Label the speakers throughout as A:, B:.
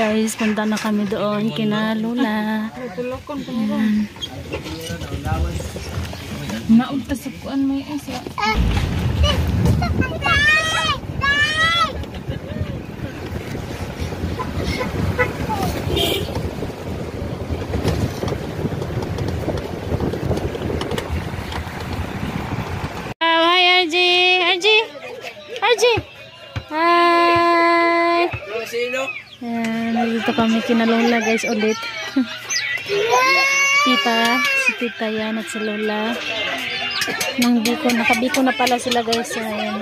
A: guys, punta na kami doon kina Lola.
B: Nauntas sa kuan may isa.
A: Hi RG, RG, RG. Hi. Ayan, nandito kami kina Lola guys ulit. Si tita yan at si Lola. Nang biko, nakabiko na pala sila guys. Ayan.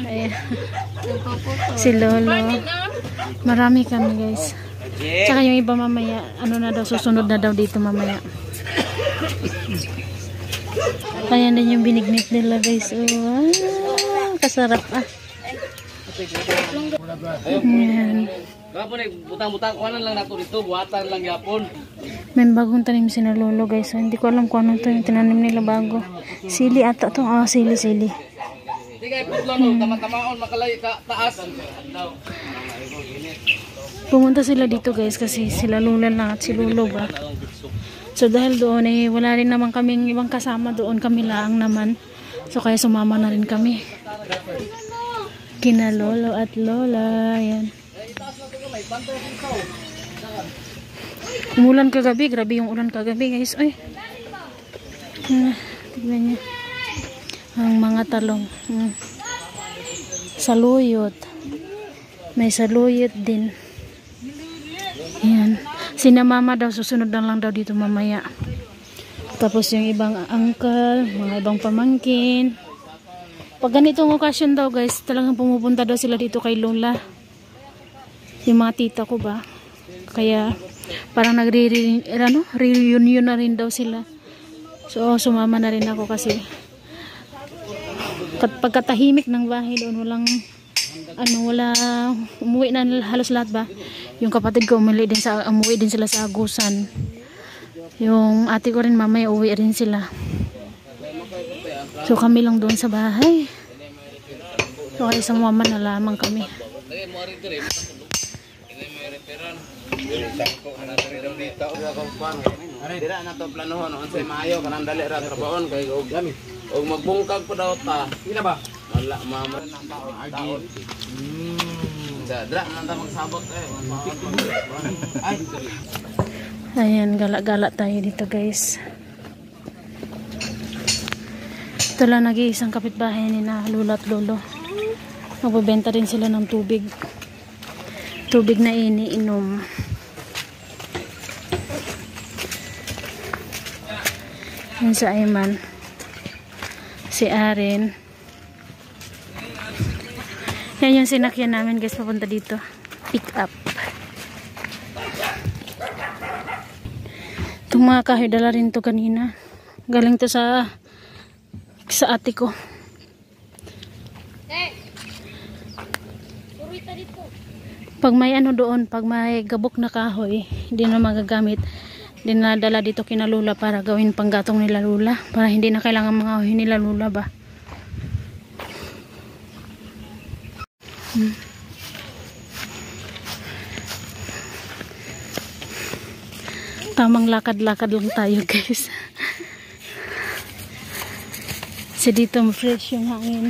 A: Ayan. Si Lolo. Marami kami guys. Tsaka yung iba mamaya, ano na daw, susunod na daw dito mamaya. Kaya din yung binignit nila guys. Oh, kasarap ah. Ayan.
C: Butang-butang kuanan lang nato dito, buhatan lang yapon.
A: May bagong tanim si na Lolo guys. So, hindi ko alam kung ano to yung tinanim nila bago. Sili ata to. Ah, sili.
C: Hindi kay putlang tama-tamaon makalay ka taas.
A: Pumunta sila dito guys kasi sila Lola lang at si Lolo ba. So dahil doon eh wala rin naman kaming ibang kasama doon, kami lang naman. So kaya sumama na rin kami. Kina Lolo at Lola. Yan. Umulan kagabi, grabe yung ulan kagabi guys. Ay. Tignan niyo. Ang mga talong. Saluyot. May saluyot din. Yan. Sina mama daw susunod na lang daw dito mamaya. Tapos yung ibang uncle, mga ibang pamangkin. Pag ganitong okasyon daw guys, talagang pumupunta daw sila dito kay Lola. Yung mga tita ko ba. Kaya parang reunion na rin daw sila. So sumama na rin ako kasi pagkatahimik ng bahay doon, wala umuwi na halos lahat ba. Yung kapatid ko umuwi din sila sa Agusan. Yung ate ko rin mamaya uwi rin sila. So kami lang doon sa bahay. So kaya sa mama na lamang kami.
C: Dira na to planohon unsay maayo kanang dali ra trabahon kay og magbungkag pa daw ta. Ila ba? Wala mama nang taon. Dra man ta magsabot Ay.
A: Ayan, gala-gala tayo dito guys. Ito lang nag-iisang kapitbahay ni na Lola at Lolo. Magbebenta rin sila ng tubig. Tubig na iniinom. Yan sa Ayman. Si Aren. Yan yung sinakyan namin guys papunta dito. Pick up. Itong mga kahoy dala rin to kanina. Galing to sa ate ko. Pag may ano doon, pag may gabok na kahoy, hindi na magagamit. Dinadala dito kina Lola para gawin panggatong nila Lola. Para hindi na kailangan mga kahoy nila Lola ba. Tamang lakad-lakad lang tayo guys. Kasi dito fresh yung hangin.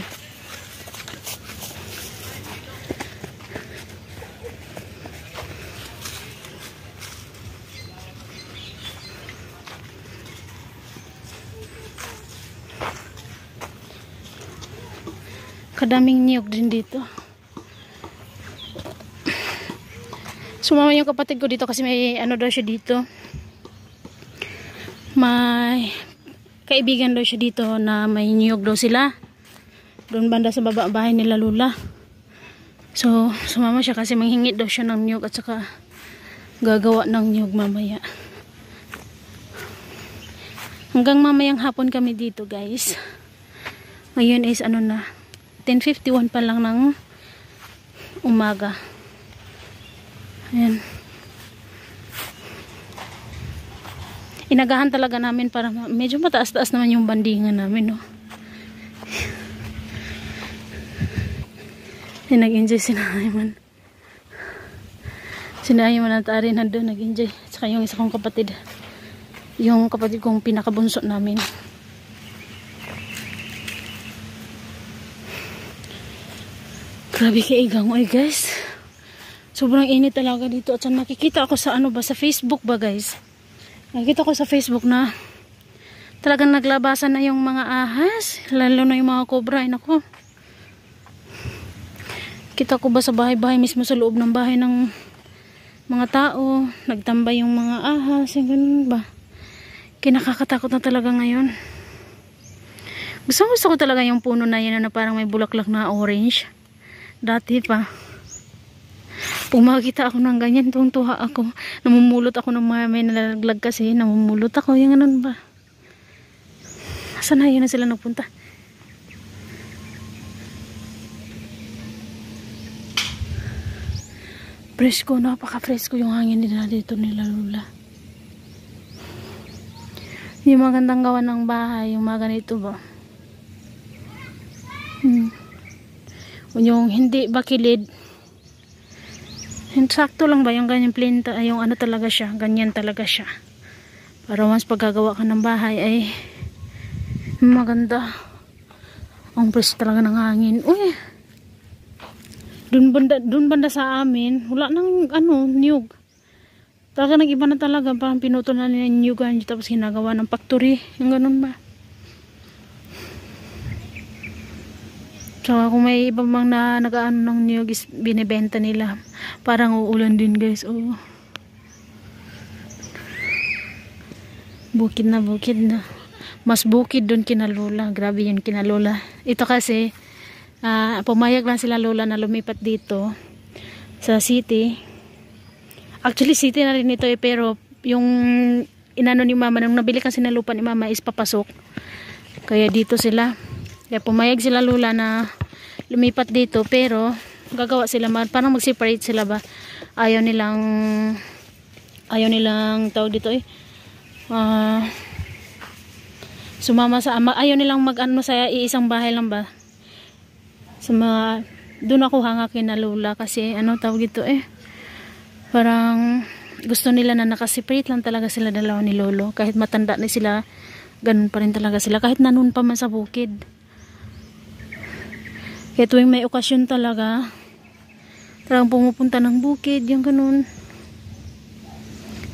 A: Kadaming niyog din dito. Sumama yung kapatid ko dito kasi may ano daw siya dito. May kaibigan daw siya dito na may niyog daw sila. Doon banda sa baba bahay nila Lola. So sumama siya kasi manghingit daw siya ng niyog at saka gagawa ng niyog mamaya. Hanggang mamayang hapon kami dito guys. Ngayon is ano na, 10:51 pa lang ng umaga. Ayan. Inagahan talaga namin para medyo mataas-taas naman yung bandingan namin, no. Nag-enjoy si Naiman. Si Naiman at Ari na doon nag-enjoy. Saka yung isa kong kapatid. Yung kapatid kong pinakabunso namin. Grabe kaigang oy guys. Sobrang init talaga dito. At nakikita ako sa ano ba, sa Facebook ba guys. Nakikita ko sa Facebook na talagang naglabasan na yung mga ahas. Lalo na yung mga cobra. Ay nako. Kita ko ba sa bahay-bahay mismo sa loob ng bahay ng mga tao. Nagtambay yung mga ahas. Yung ganun ba. Kinakakatakot na talaga ngayon. Gusto ko talaga yung puno na yun na parang may bulaklak na orange. Dati pa. Kung makakita ako ng ganyan, tuwa ako. Namumulot ako ng mga may nalalaglag kasi. Namumulot ako. Yung ganun ba. Saan na yun na sila nagpunta? Presko, napaka-presko yung hangin nila dito nila Lula. Yung magandang gawa ng bahay, yung mga ganito ba. Yung hindi ba kilid. Sakto lang ba yung ganyan plinta, yung ano talaga siya, ganyan talaga siya. Para once pagkagawa ka ng bahay ay maganda. Ang presko talaga ng hangin. Uy! Dun banda sa amin, wala nang ano, niyog. Talaga nag-iba na talaga, parang pinutol na nila yung niyugan, tapos ginagawa ng factory, yung ganun ba. Tsaka kung may iba mang na nag-ano ng niyog is binibenta nila. Parang uulan din guys, oh. Bukid na. Mas bukid dun kina Lola, grabe yun kina Lola. Ito kasi, pumayag lang sila Lola na lumipat dito sa city. Actually city na rin ito eh, pero yung inano ni mama nung nabili kasi na lupa ni mama is papasok, kaya dito sila, kaya pumayag sila Lola na lumipat dito, pero gagawa sila parang mag-separate sila ba, ayaw nilang tawag dito eh, sumama sa ayaw nilang mag-ano sa iisang bahay lang ba. Sa mga, doon ako hanga kina Lola kasi ano tawag ito eh, parang gusto nila na nakaseparate lang talaga sila dalawa ni Lolo. Kahit matanda na sila, ganun pa rin talaga sila, kahit nanun pa man sa bukid. Kaya tuwing may okasyon talaga, talagang pumupunta ng bukid, yung ganun.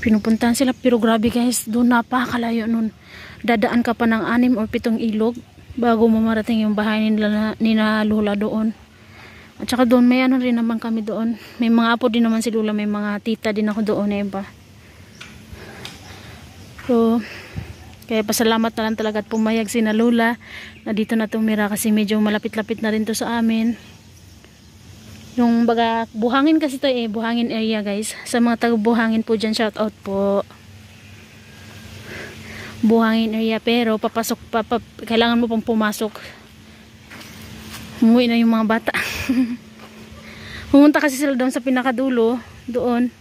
A: Pinupuntahan sila, pero grabe guys, doon napakalayo nun. Dadaan ka pa ng 6 or 7 ilog bago mamarating yung bahay nila Lola doon. At saka doon may ano rin naman kami doon. May mga apo din naman si Lola, may mga tita din ako doon eh ba. So, kaya pasalamat na lang talaga at pumayag si na Lola na dito na tumira kasi medyo malapit-lapit na rin to sa amin. Yung baga, buhangin kasi to eh, buhangin area guys. Sa mga taga-buhangin po dyan, shout out po. Buhangin area, pero papasok kailangan mo pang pumasok. Umuwi na yung mga bata. Pumunta kasi sila doon sa pinakadulo doon,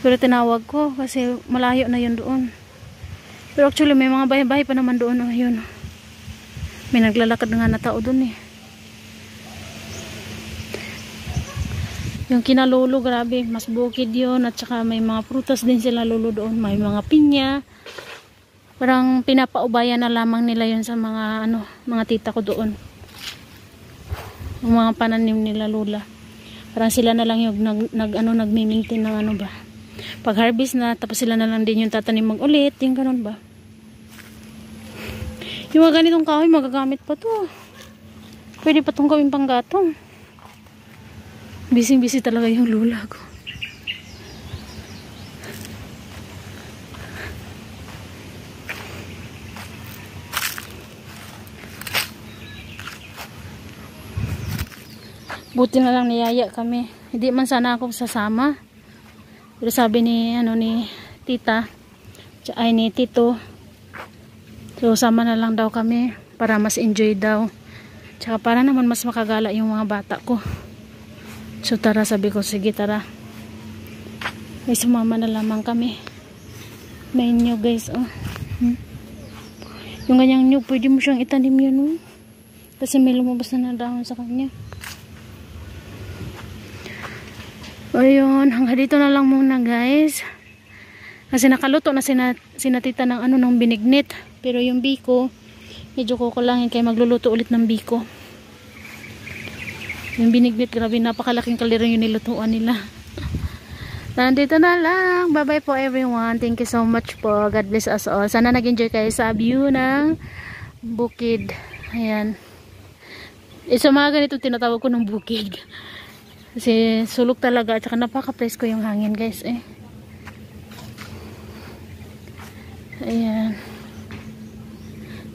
A: pero tinawag ko kasi malayo na yun doon. Pero actually may mga bahay-bahay pa naman doon. Ayun, may naglalakad nga na tao doon eh. Yung kina Lolo, grabe, mas bukid yun. At saka may mga prutas din sila Lolo doon, may mga pinya. Parang pinapaubayan na lamang nila yun sa mga ano, mga tita ko doon. Yung mga pananim nila Lola. Parang sila na lang yung nagmi-maintain ng ano ba. Pag harvest na, tapos sila na lang din yung tatanim mag-ulit, yung ganun ba. Yung mga ganitong kahoy, magagamit pa to. Pwede pa itong gawin panggatong. Busy-busy talaga yung Lola ko. Buti na lang niyaya kami. Hindi man sana ako sasama. Pero sabi ni tita, ay ni tito, so sama na lang daw kami para mas enjoy daw. Tsaka para naman mas makagala yung mga bata ko. So tara, sabi ko, sige tara. Ay sumama na lamang kami. May nyug guys, oh. Yung ganyang nyug, pwede mo siyang itanim yun, oh. Kasi may lumabas na dahon sa kanya. Ayun, hanggang dito na lang muna guys. Kasi nakaluto na sinatita ng ano ng binignit. Pero yung biko, medyo kukulangin kaya magluluto ulit ng biko. Yung binignit, grabe napakalaking kaliro yung nilutuan nila. Nandito na lang. Bye bye po everyone. Thank you so much po. God bless us all. Sana nag-enjoy kayo sa view ng bukid. Ayan. Sa mga ganito tinatawag ko ng bukid. Kasi sulok talaga at saka napaka-presko yung hangin guys eh. Ayan.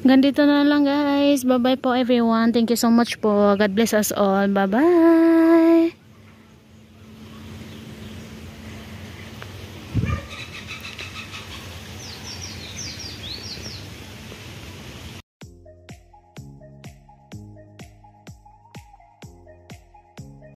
A: Ganito na lang guys. Bye bye po everyone. Thank you so much po. God bless us all. Bye bye.